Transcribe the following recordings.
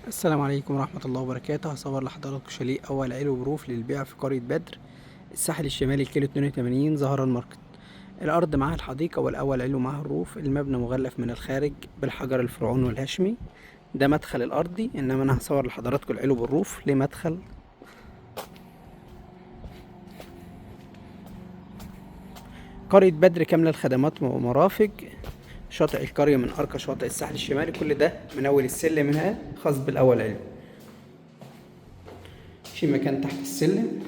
السلام عليكم ورحمة الله وبركاته. هصور لحضراتكم شاليه أول علو بروف للبيع في قرية بدر، الساحل الشمالي، كيلو 82، زهران ماركت. الأرض معاها الحديقة، والأول علو معاها الروف. المبنى مغلف من الخارج بالحجر الفرعوني والهشمي. ده مدخل الأرضي، إنما أنا هصور لحضراتكم العلو بالروف لمدخل. قرية بدر كاملة الخدمات ومرافق. شاطئ القرية من أرقى شواطئ الساحل الشمالي، كل ده من أول السلم هنا خاص بالأول علو. في مكان تحت السلم.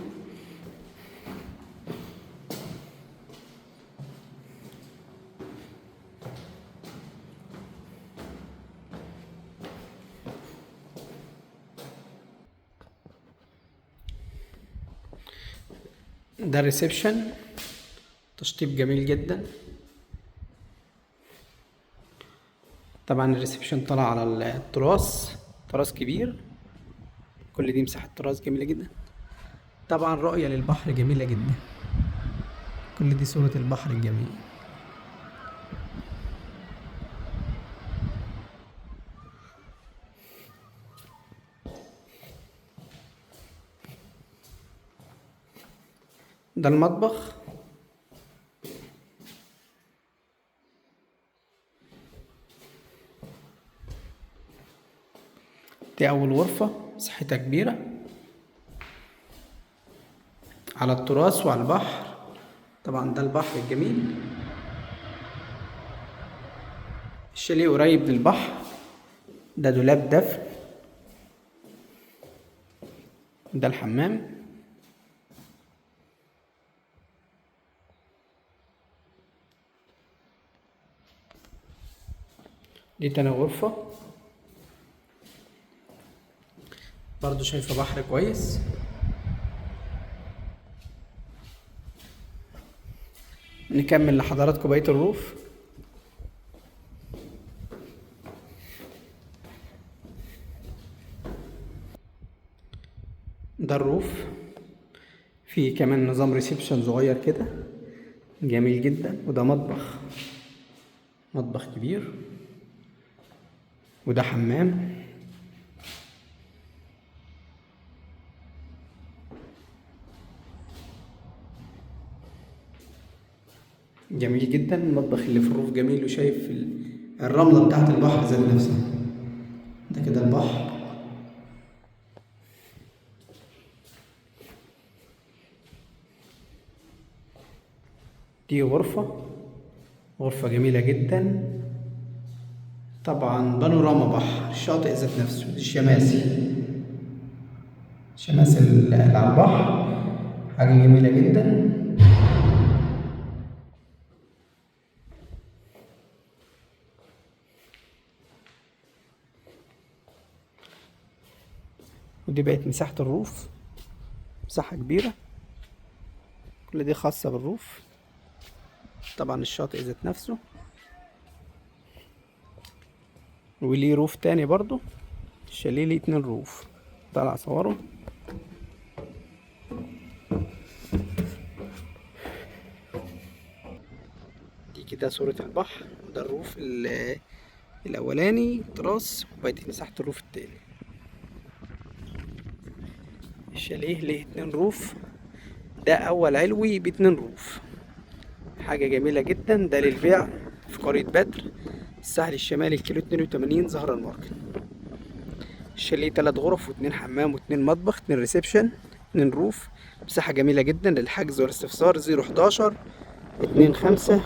ده الريسبشن، تشطيب جميل جدا. طبعا الريسبشن طلع على التراس، تراس كبير. كل دي مساحة تراس جميلة جدا. طبعا رؤية للبحر جميلة جدا. كل دي صورة البحر الجميل. ده المطبخ. دي أول غرفة، مساحتها كبيرة على التراس وعلى البحر. طبعا ده البحر الجميل. الشاليه قريب للبحر. ده دولاب دفن. ده الحمام. دي تاني غرفة، برضو شايفة بحر كويس. نكمل لحضراتكم بقية الروف. ده الروف، فيه كمان نظام ريسبشن صغير كده جميل جدا. وده مطبخ، مطبخ كبير. وده حمام. جميل جدا. المطبخ اللي في الروف جميل، وشايف الرملة بتاعت البحر ذات نفسها. ده كده البحر. دي غرفة، غرفة جميلة جدا. طبعا بانوراما بحر، الشاطئ ذات نفسه. دي الشماسي، الشماسي اللي على البحر، حاجة جميلة جدا. ودي بقت مساحة الروف، مساحة كبيرة. كل دي خاصة بالروف. طبعا الشاطئ ذات نفسه، وليه روف تاني برضو. الشاليه ليه 2 روف. طلع اصوره. دي كده صورة البحر. ده الروف الاولاني تراس، وبقت مساحة الروف التاني. الشاليه ليه 2 روف. ده اول علوي ب2 روف، حاجة جميلة جدا. ده للبيع في قرية بدر، الساحل الشمالي، كيلو 82، زهران ماركت. الشاليه 3 غرف و2 حمام و2 مطبخ، 2 ريسبشن، 2 روف. مساحة جميلة جدا. للحجز والاستفسار 011 25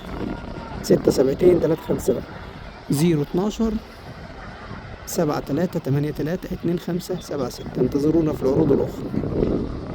76 35، 012 73 83 25 76. انتظرونا في العروض الأخرى.